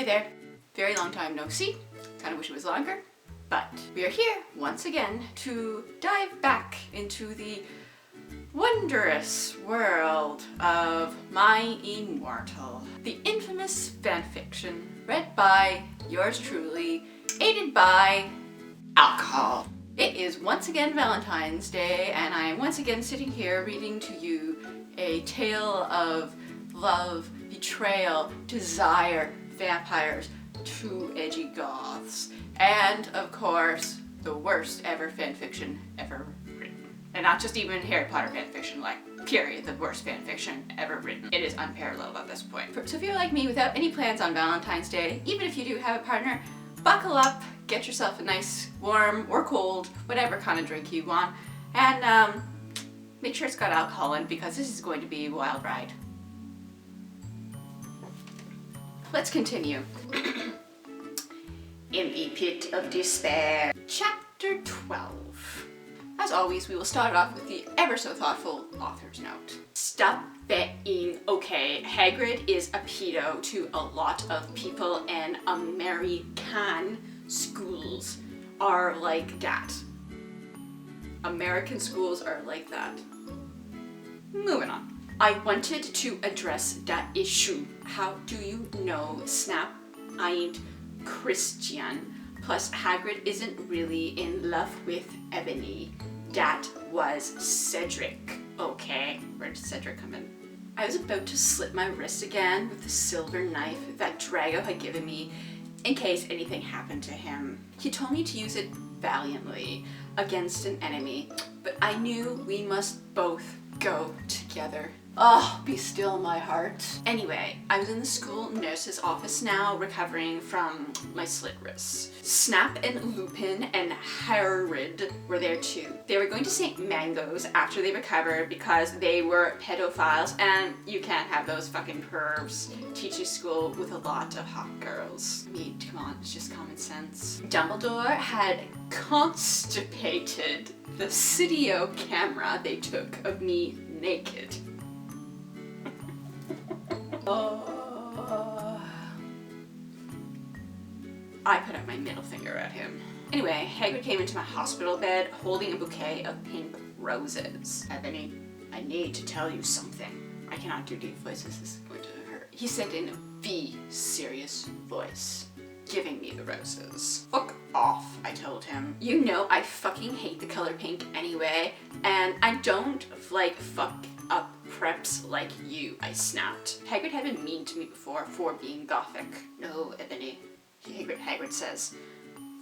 there, very long time no see, kind of wish it was longer, but we are here once again to dive back into the wondrous world of My Immortal, the infamous fanfiction read by yours truly, aided by alcohol. It is once again Valentine's Day, and I am once again sitting here reading to you a tale of love, betrayal, desire, vampires, two edgy goths, and of course, the worst ever fanfiction ever written. And not just even Harry Potter fanfiction, like, period, the worst fanfiction ever written. It is unparalleled at this point. So if you're like me without any plans on Valentine's Day, even if you do have a partner, buckle up, get yourself a nice warm or cold, whatever kind of drink you want, and make sure it's got alcohol in, because this is going to be a wild ride. Let's continue. In the Pit of Despair, Chapter 12. As always, we will start off with the ever so thoughtful author's note. Stop betting. Okay, Hagrid is a pedo to a lot of people, and American schools are like that. American schools are like that. Moving on. I wanted to address that issue. How do you know, Snap? I ain't Christian. Plus, Hagrid isn't really in love with Ebony. That was Cedric. Okay, where did Cedric come in? I was about to slit my wrist again with the silver knife that Drago had given me in case anything happened to him. He told me to use it valiantly against an enemy, but I knew we must both go together. Oh, be still my heart. Anyway, I was in the school nurse's office now, recovering from my slit wrists. Snap and Lupin and Hagrid were there too. They were going to St. Mango's after they recovered because they were pedophiles, and you can't have those fucking pervs teaching school with a lot of hot girls. I mean, come on, it's just common sense. Dumbledore had constipated the Cydio camera they took of me naked. I put up my middle finger at him. Anyway, Hagrid came into my hospital bed holding a bouquet of pink roses. Ebony, I need to tell you something. I cannot do deep voices, this is going to hurt. He said in a serious voice, giving me the roses. Fuck off, I told him. You know I fucking hate the color pink anyway, and I don't like fuck up preps like you, I snapped. Hagrid had been mean to me before for being gothic. No, Ebony, Hagrid says,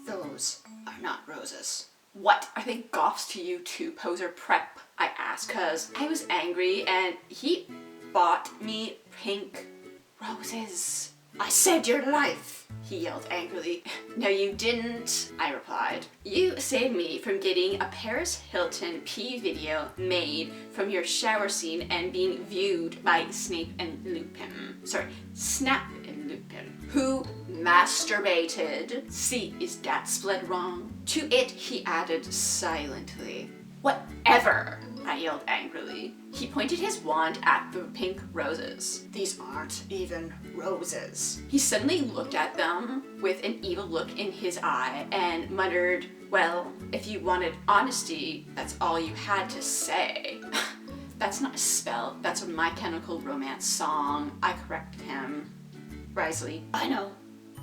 those are not roses. What? Are they goths to you too, poser prep? I asked, cause I was angry and he bought me pink roses. I saved your life, he yelled angrily. No, you didn't, I replied. You saved me from getting a Paris Hilton pee video made from your shower scene and being viewed by Snape and Lupin. Sorry, Snap and Lupin, who masturbated. See, is that spelled wrong? To it, he added silently. Whatever, I yelled angrily. He pointed his wand at the pink roses. These aren't even roses. He suddenly looked at them with an evil look in his eye and muttered, well, if you wanted honesty, that's all you had to say. That's not a spell, that's a My Chemical Romance song, I corrected him. Wisely, I know.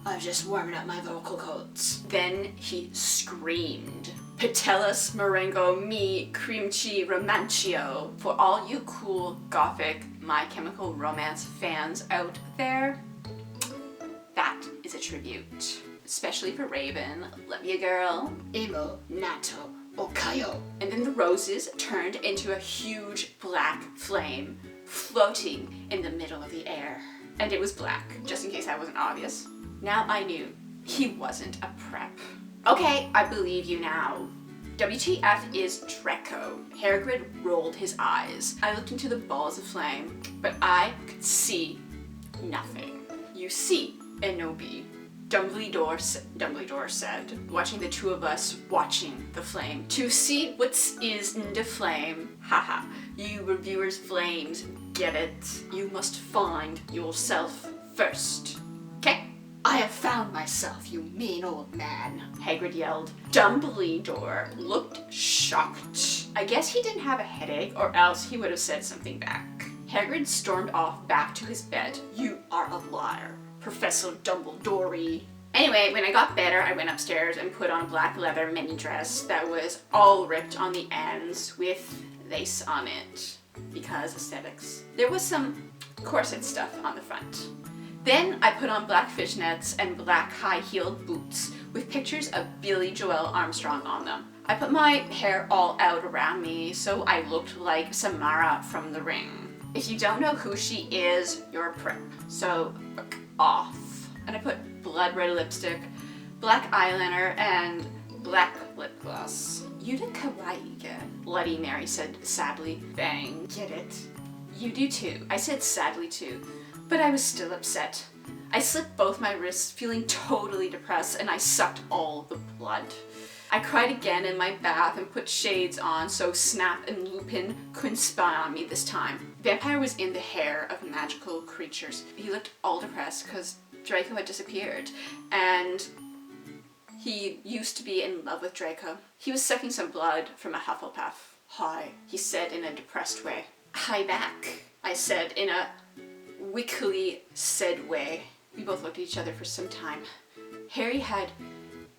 I was just warming up my vocal cords. Then he screamed, Patelis Marengo mi crimci romancio. For all you cool gothic My Chemical Romance fans out there, that is a tribute. Especially for Raven. Love you, girl. Imo nato okayo. And then the roses turned into a huge black flame floating in the middle of the air. And it was black, just in case that wasn't obvious. Now I knew he wasn't a prep. Okay, I believe you now. WTF is Draco. Hagrid rolled his eyes. I looked into the balls of flame, but I could see nothing. You see, Enobi, Dumbledore said, watching the two of us watching the flame. To see what is in the flame, haha, you reviewers flames, get it? You must find yourself first. Okay? I have found myself, you mean old man, Hagrid yelled. Dumbledore looked shocked. I guess he didn't have a headache, or else he would have said something back. Hagrid stormed off back to his bed. You are a liar, Professor Dumbledore. Anyway, when I got better, I went upstairs and put on a black leather mini dress that was all ripped on the ends with lace on it, because aesthetics. There was some corset stuff on the front. Then I put on black fishnets and black high-heeled boots with pictures of Billy Joel Armstrong on them. I put my hair all out around me so I looked like Samara from The Ring. If you don't know who she is, you're a prick. So, fuck off. And I put blood red lipstick, black eyeliner, and black lip gloss. You did kawaii again, Bloody Mary said sadly. Bang. Get it? You do too. I said sadly too, but I was still upset. I slit both my wrists, feeling totally depressed, and I sucked all the blood. I cried again in my bath and put shades on so Snap and Lupin couldn't spy on me this time. Vampire was in the hair of magical creatures. He looked all depressed because Draco had disappeared, and he used to be in love with Draco. He was sucking some blood from a Hufflepuff. Hi, he said in a depressed way. Hi back, I said in a wickily said way. We both looked at each other for some time. Harry had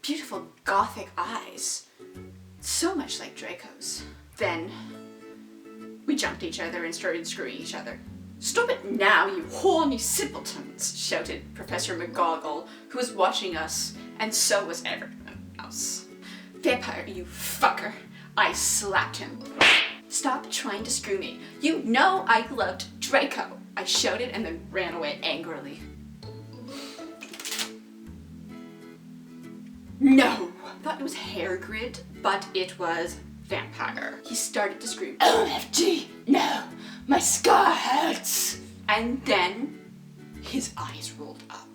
beautiful gothic eyes, so much like Draco's. Then we jumped each other and started screwing each other. Stop it now, you horny simpletons, shouted Professor McGoggle, who was watching us, and so was everyone else. Vampire, you fucker, I slapped him. Stop trying to screw me. You know I loved Draco, I shouted and then ran away angrily. No! I thought it was Hagrid, but it was Vampire. He started to scream, OMG, no, my scar hurts! And then his eyes rolled up.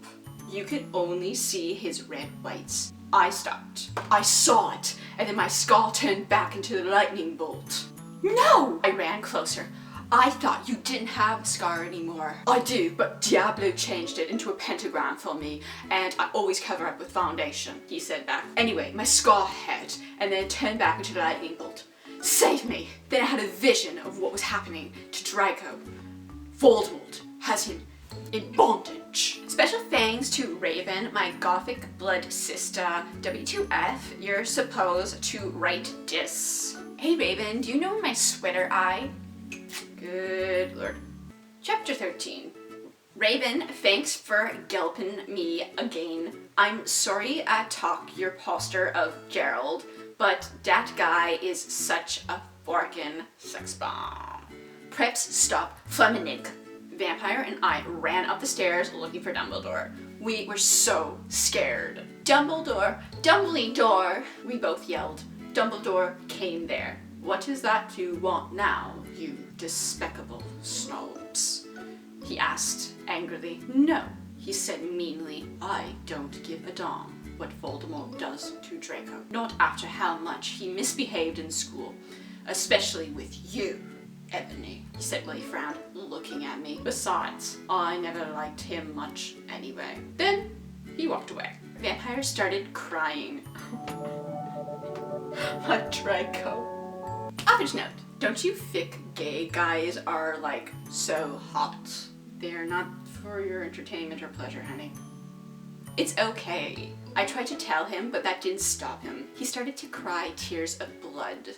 You could only see his red whites. I stopped. I saw it, and then my skull turned back into the lightning bolt. No! I ran closer. I thought you didn't have a scar anymore. I do, but Diablo changed it into a pentagram for me, and I always cover up with foundation, he said back. Anyway, my scar had, and then it turned back into the lightning bolt. Save me! Then I had a vision of what was happening to Draco. Voldemort has him in bondage. Special thanks to Raven, my gothic blood sister. W2F, you're supposed to write this. Hey Raven, do you know my sweater eye? Good lord. Chapter 13. Raven, thanks for ghelping me again. I'm sorry I talk your poster of Gerald, but that guy is such a forkin' sex bomb. Preps stop Fleming. Vampire and I ran up the stairs looking for Dumbledore. We were so scared. Dumbledore! Dumbledore! We both yelled. Dumbledore came there. What is that you want now, you despicable snobs? He asked angrily. No, he said meanly. I don't give a damn what Voldemort does to Draco. Not after how much he misbehaved in school, especially with you, Ebony, he said while he frowned, looking at me. Besides, I never liked him much anyway. Then he walked away. Vampire started crying. My Draco. Average note, don't you thick gay guys are like so hot? They're not for your entertainment or pleasure, honey. It's okay. I tried to tell him, but that didn't stop him. He started to cry tears of blood.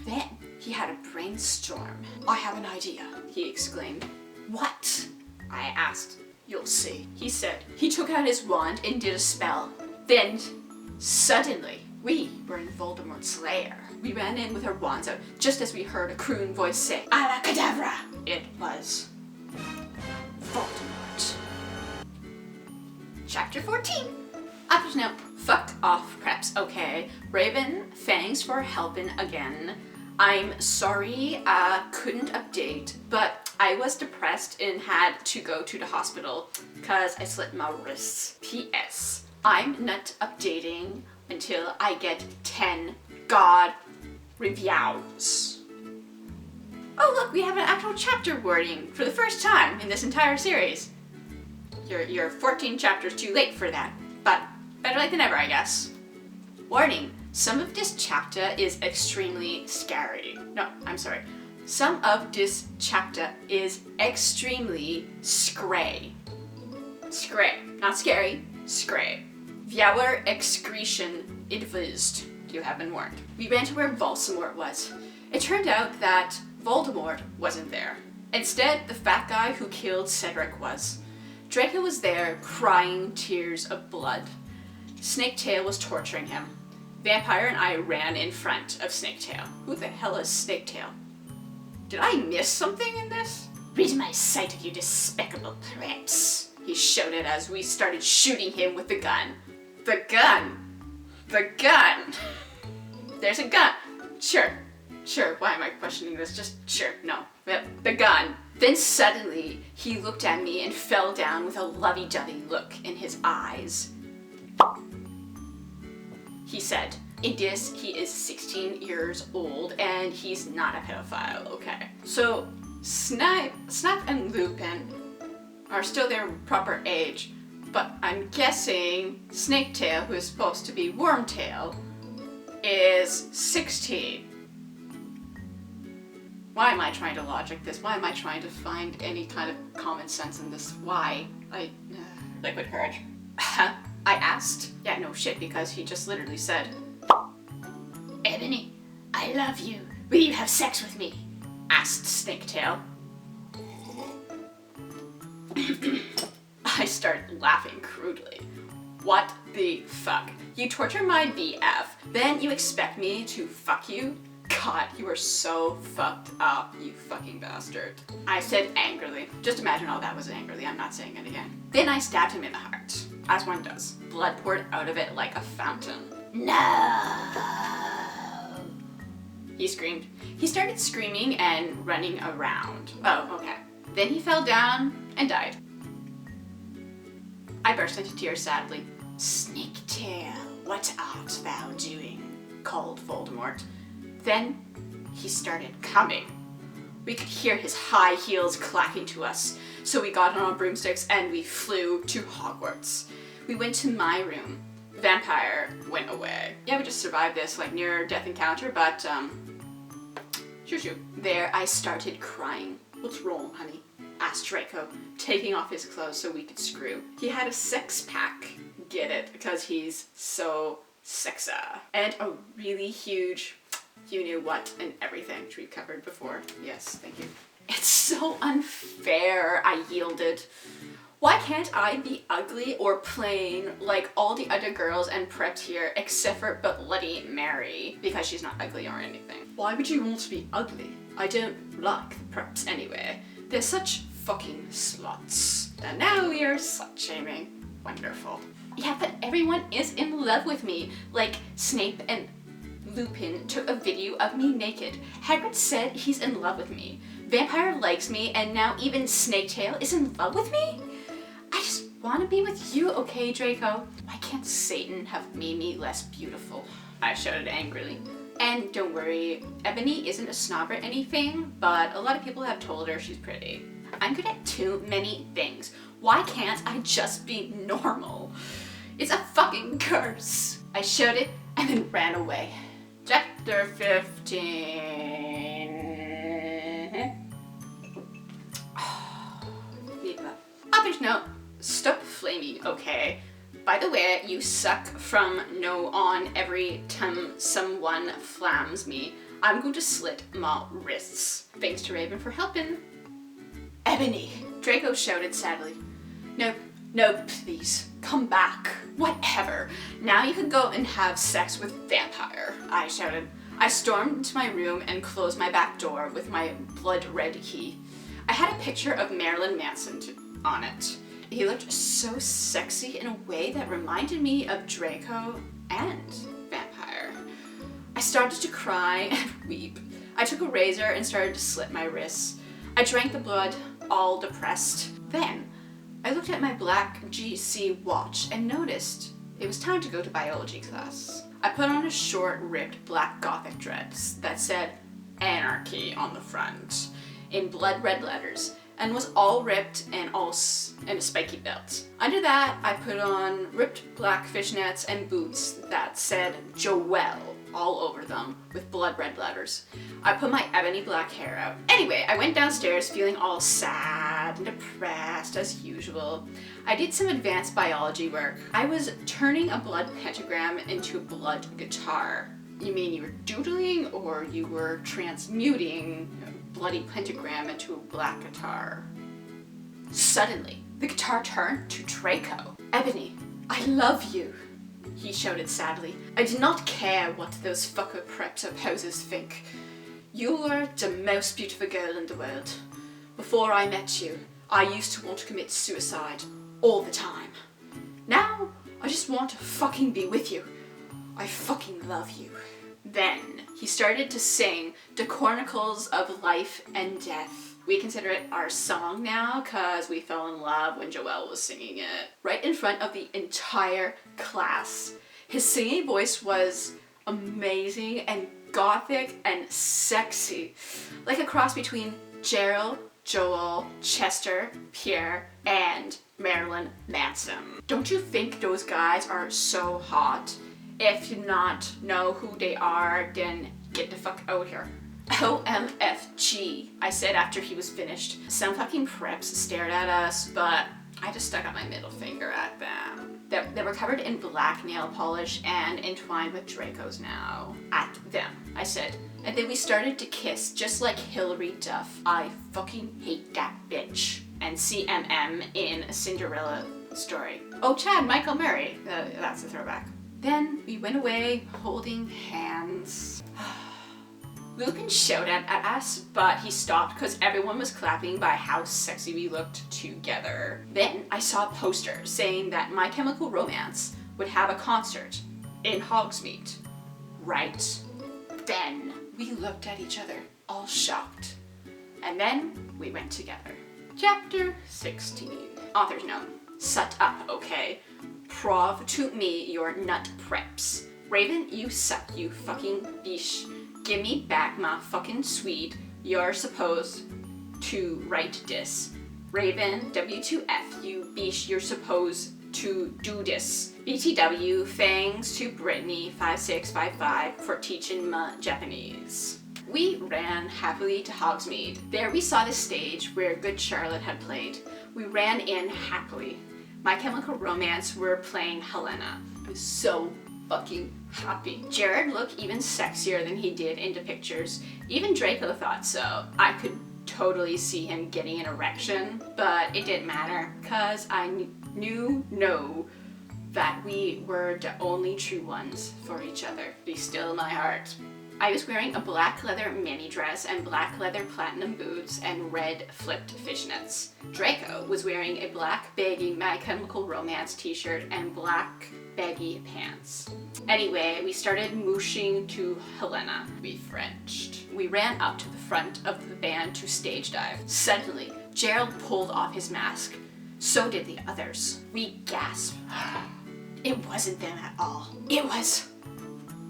Then he had a brainstorm. I have an idea, he exclaimed. What? I asked. You'll see, he said. He took out his wand and did a spell. Then, suddenly, we were in Voldemort's lair. We ran in with our wands out, just as we heard a croon voice say, Abracadabra! It was Voldemort. Chapter 14. Upper's note. Fuck off, preps, okay. Raven, thanks for helping again. I'm sorry I couldn't update, but I was depressed and had to go to the hospital because I slit my wrists. P.S. I'm not updating until I get 10 God reviews. Oh look, we have an actual chapter wording for the first time in this entire series. You're 14 chapters too late for that, but better late than never, I guess. Warning, some of this chapter is extremely scary. No, I'm sorry. Some of this chapter is extremely scray. Scray, not scary, scray. Viewer excretion advised. You have been warned. We ran to where Voldemort was. It turned out that Voldemort wasn't there. Instead, the fat guy who killed Cedric was. Draco was there, crying tears of blood. Snaketail was torturing him. Vampire and I ran in front of Snaketail. Who the hell is Snaketail? Did I miss something in this? Rid my sight of you despicable preps, he shouted as we started shooting him with the gun. The gun! The gun! There's a gun! Sure, why am I questioning this? Just sure, no. Yep, the gun. Then suddenly, he looked at me and fell down with a lovey-dovey look in his eyes. He said, in this, he is 16 years old and he's not a pedophile, okay? So, Snap and Lupin are still their proper age, but I'm guessing Snaketail, who is supposed to be Wormtail, is 16. Why am I trying to logic this? Why am I trying to find any kind of common sense in this? Why? Liquid courage. I asked. Yeah, no shit, because he just literally said, Ebony, I love you. Will you have sex with me? Asked Snaketail. I started laughing crudely. What the fuck? You torture my BF, then you expect me to fuck you? God, you are so fucked up, you fucking bastard. I said angrily. Just imagine all that was angrily. I'm not saying it again. Then I stabbed him in the heart, as one does. Blood poured out of it like a fountain. No! He screamed. He started screaming and running around. Oh, okay. Then he fell down and died. I burst into tears sadly. Snaketail, what art thou doing? Called Voldemort. Then he started coming. We could hear his high heels clacking to us, so we got on our broomsticks and we flew to Hogwarts. We went to my room. The vampire went away. Yeah, we just survived this like near death encounter, but shoo. There I started crying. What's wrong, honey? Asked Draco, taking off his clothes so we could screw. He had a sex pack. Get it? Because he's so sexa. And a really huge you knew what and everything, which we've covered before. Yes, thank you. It's so unfair, I yielded. Why can't I be ugly or plain like all the other girls and prepped here except for Bloody Mary? Because she's not ugly or anything. Why would you want to be ugly? I don't like the preps anyway. They're such fucking sluts. And now we are slut shaming. Wonderful. Yeah, but everyone is in love with me. Like Snape and Lupin took a video of me naked. Hagrid said he's in love with me. Vampire likes me, and now even Snaketail is in love with me? I just want to be with you, okay, Draco? Why can't Satan have made me less beautiful? I shouted angrily. And don't worry, Ebony isn't a snob or anything, but a lot of people have told her she's pretty. I'm good at too many things. Why can't I just be normal? It's a fucking curse. I shouted and then ran away. Chapter 15. Obvious note, stop flaming, okay? By the way, you suck from now on every time someone flams me. I'm going to slit my wrists. Thanks to Raven for helping. Ebony, Draco shouted sadly. No, please, come back. Whatever. Now you can go and have sex with Vampire, I shouted. I stormed into my room and closed my back door with my blood-red key. I had a picture of Marilyn Manson on it. He looked so sexy in a way that reminded me of Draco and Vampire. I started to cry and weep. I took a razor and started to slit my wrists. I drank the blood, all depressed. Then, I looked at my black GC watch and noticed it was time to go to biology class. I put on a short, ripped black gothic dress that said Anarchy on the front in blood red letters, and was all ripped and and a spiky belt. Under that, I put on ripped black fishnets and boots that said Joelle all over them with blood red letters. I put my ebony black hair out. Anyway, I went downstairs feeling all sad and depressed as usual. I did some advanced biology work. I was turning a blood pentagram into a blood guitar. You mean you were doodling, or you were transmuting a bloody pentagram into a black guitar? Suddenly, the guitar turned to Draco. "Ebony, I love you," he shouted sadly. "I do not care what those fucker preps or posers think. You were the most beautiful girl in the world. Before I met you, I used to want to commit suicide all the time. Now, I just want to fucking be with you. I fucking love you." Then, he started to sing The Chronicles of Life and Death. We consider it our song now because we fell in love when Joelle was singing it. Right in front of the entire class. His singing voice was amazing and gothic and sexy. Like a cross between Gerald, Joel, Chester, Pierre, and Marilyn Manson. Don't you think those guys are so hot? If you not know who they are, then get the fuck out here. OMFG, I said after he was finished. Some fucking preps stared at us, but I just stuck out my middle finger at them. They were covered in black nail polish and entwined with Dracos now. At them, I said. And then we started to kiss, just like Hilary Duff. I fucking hate that bitch. And CMM in a Cinderella story. Oh, Chad Michael Murray. That's a throwback. Then we went away holding hands. Lupin shouted at us, but he stopped because everyone was clapping by how sexy we looked together. Then I saw a poster saying that My Chemical Romance would have a concert in Hogsmeade. Right then, we looked at each other, all shocked. And then we went together. Chapter 16. Author's note. Shut up, okay? Prov to me your nut preps. Raven, you suck, you fucking bish. Give me back my fucking Swede. You're supposed to write this. Raven, W2F, you bish, you're supposed to do this. BTW, thanks to Brittany 5655 for teaching my Japanese. We ran happily to Hogsmeade. There we saw the stage where Good Charlotte had played. We ran in happily. My Chemical Romance were playing Helena. I was so fucking happy. Jared looked even sexier than he did in the pictures. Even Draco thought so. I could totally see him getting an erection, but it didn't matter because I knew that we were the only true ones for each other. Be still my heart. I was wearing a black leather mini dress and black leather platinum boots and red flipped fishnets. Draco was wearing a black baggy My Chemical Romance t-shirt and black baggy pants. Anyway, we started mooshing to Helena. We Frenched. We ran up to the front of the band to stage dive. Suddenly, Gerald pulled off his mask. So did the others. We gasped. It wasn't them at all. It was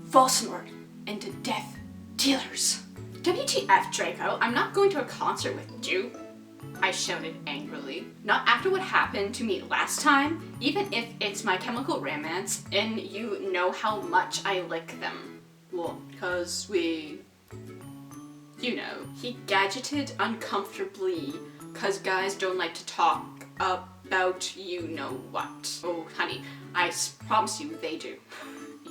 Voldemort and the Death Dealers. WTF, Draco, I'm not going to a concert with you, I shouted angrily. Not after what happened to me last time, even if it's My Chemical Romance and you know how much I like them. Well, cause we... You know. He gadgeted uncomfortably cause guys don't like to talk about you know what. Oh, honey, I promise you they do.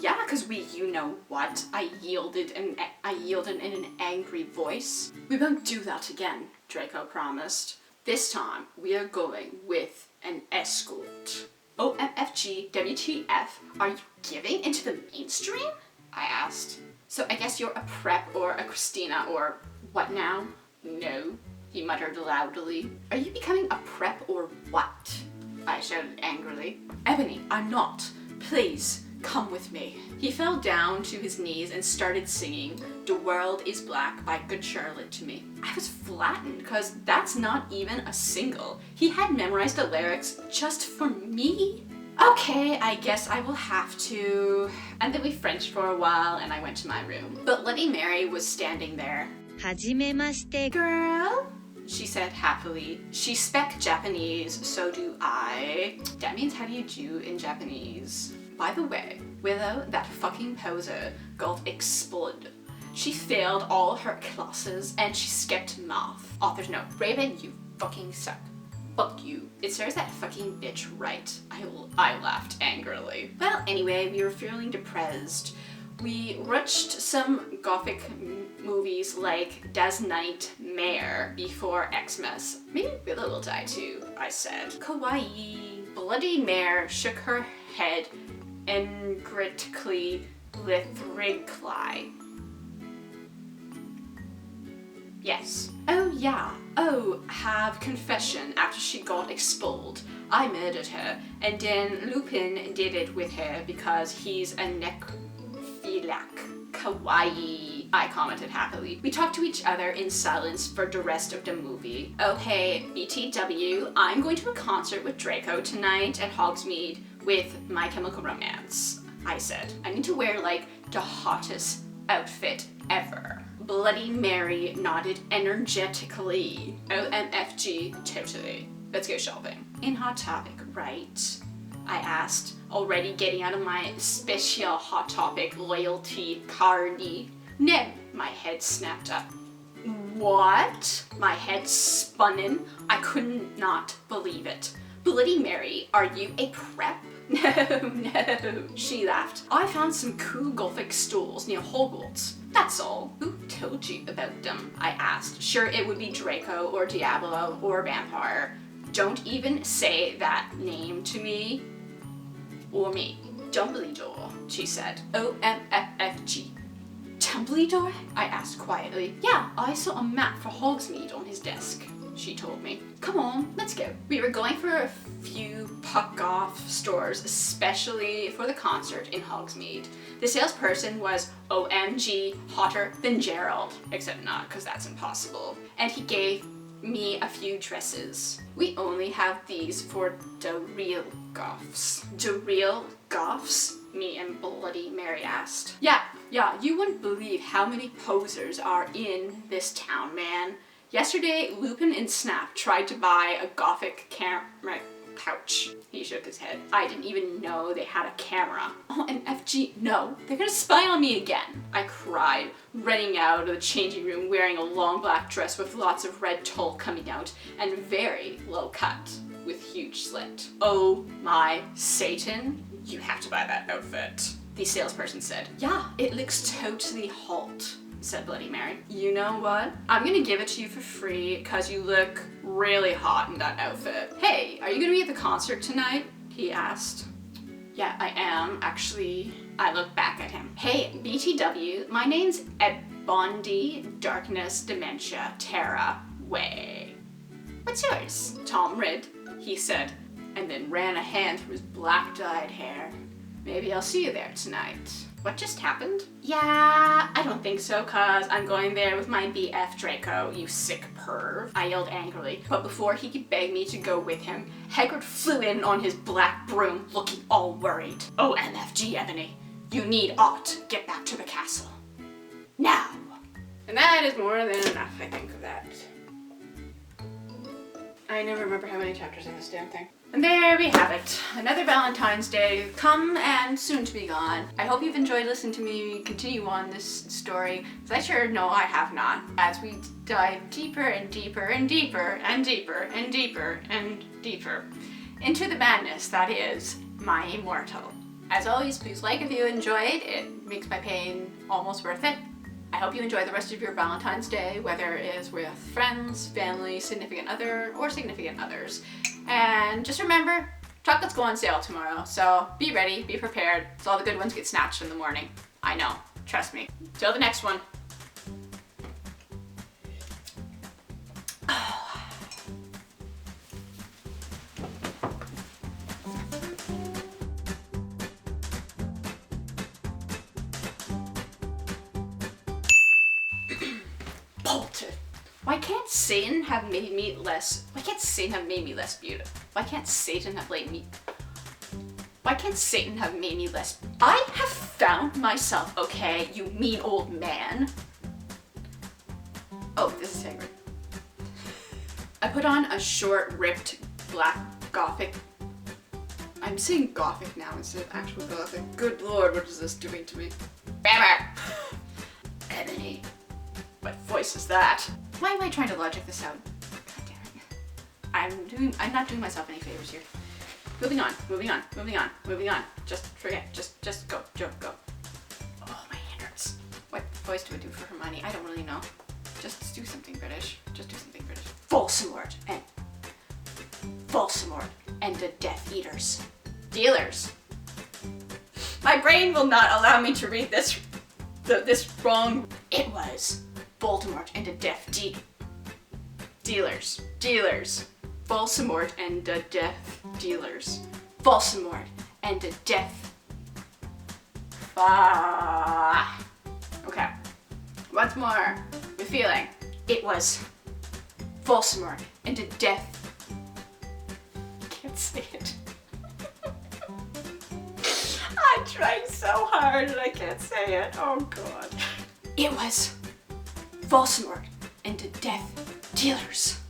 Yeah, cause we you know what. I yielded in an angry voice. We won't do that again, Draco promised. This time, we are going with an escort. OMFG, WTF, are you giving into the mainstream? I asked. So I guess you're a prep or a Christina or what now? No, he muttered loudly. Are you becoming a prep or what? I shouted angrily. Ebony, I'm not. Please, come with me. He fell down to his knees and started singing The World is Black by Good Charlotte to me. I was flattened because that's not even a single. He had memorized the lyrics just for me. Okay, I guess I will have to. And then we Frenched for a while and I went to my room. But Bloody Mary was standing there. はじめまして. Girl, she said happily. She spec Japanese, so do I. That means how do you do in Japanese? By the way, Willow, that fucking poser, got exploded. She failed all her classes and she skipped math. Author's note, Raven, you fucking suck. Fuck you. It serves that fucking bitch right. I laughed angrily. Well, anyway, we were feeling depressed. We watched some gothic movies like Das Nightmare before Xmas. Maybe Willow will die too, I said. Kawaii. Bloody Mare shook her head and critically lithically. Yes. Oh yeah. Oh, have confession after she got expelled. I murdered her, and then Lupin did it with her because he's a necrophiliac. Kawaii, I commented happily. We talked to each other in silence for the rest of the movie. Oh hey, BTW, I'm going to a concert with Draco tonight at Hogsmeade with My Chemical Romance, I said. I need to wear like the hottest outfit ever. Bloody Mary nodded energetically. OMFG, totally. Let's go shopping. In Hot Topic, right? I asked, already getting out of my special Hot Topic loyalty cardy. No, my head snapped up. What? My head spun in. I could not believe it. Bloody Mary, are you a prep? No, she laughed. I found some cool gothic stools near Hogwarts. That's all. Who told you about them? I asked. Sure, it would be Draco or Diablo or Vampire. Don't even say that name to me. Or me. Dumbledore, she said. OMFFG. Dumbledore? I asked quietly. Yeah, I saw a map for Hogsmeade on his desk, she told me. Come on, let's go. We were going for a few puck-off stores, especially for the concert in Hogsmeade. The salesperson was OMG hotter than Gerald, except not, because that's impossible. And he gave me a few dresses. We only have these for the real goths. The real goths? Me and Bloody Mary asked. Yeah, you wouldn't believe how many posers are in this town, man. Yesterday, Lupin and Snap tried to buy a gothic camera pouch. He shook his head. I didn't even know they had a camera. Oh, and FG, no, they're gonna spy on me again. I cried, running out of the changing room wearing a long black dress with lots of red tulle coming out and very low cut with huge slit. Oh my Satan, you have to buy that outfit, the salesperson said. Yeah, it looks totally hot, said Bloody Mary. You know what? I'm gonna give it to you for free because you look really hot in that outfit. Hey, are you gonna be at the concert tonight? He asked. Yeah, I am, actually. I looked back at him. Hey, BTW, my name's Ed Bondi, Darkness, Dementia, Terra, Way. What's yours? Tom Ridd, he said, and then ran a hand through his black-dyed hair. Maybe I'll see you there tonight. What just happened? Yeah, I don't think so, cause I'm going there with my BF Draco, you sick perv, I yelled angrily. But before he could beg me to go with him, Hagrid flew in on his black broom, looking all worried. Oh, MFG, Ebony, you need aught. Get back to the castle. Now. And that is more than enough, I think, of that. I never remember how many chapters in this damn thing. And there we have it. Another Valentine's Day come and soon to be gone. I hope you've enjoyed listening to me continue on this story, because I sure know I have not. As we dive deeper and deeper and deeper and deeper and deeper and deeper into the madness that is my Immortal. As always, please like if you enjoyed. It makes my pain almost worth it. I hope you enjoy the rest of your Valentine's Day, whether it is with friends, family, significant other, or significant others. And just remember, chocolates go on sale tomorrow, so be ready, be prepared, so all the good ones get snatched in the morning. I know, trust me. Till the next one. Bolted. Why can't Satan have made me less beautiful? Why can't Satan have made me less? I have found myself, okay, you mean old man. Oh, this is Hagrid. I put on a short, ripped, black gothic. I'm saying gothic now instead of actual gothic. Good lord, what is this doing to me? Ebony. What voice is that? Why am I trying to logic this out? God damn it. I'm not doing myself any favors here. Moving on, moving on, moving on, moving on. Just forget, just go, Joe, go. Oh, my hand hurts. What voice do I do for Hermione? I don't really know. Just do something British. Just do something British. Voldemort and the Death Eaters. Dealers. My brain will not allow me to read this wrong. It was Voldemort and the Dealers. Voldemort and the Death Dealers. Voldemort and the Death. Okay. Once more. With feeling. It was Voldemort and the Death. Can't say it. I'm trying so hard and I can't say it. Oh god. It was Voldemort and the Death Dealers.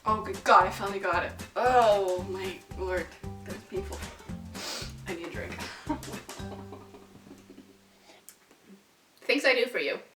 Oh good god, I finally got it. Oh my lord. That was painful. I need a drink. Things I do for you.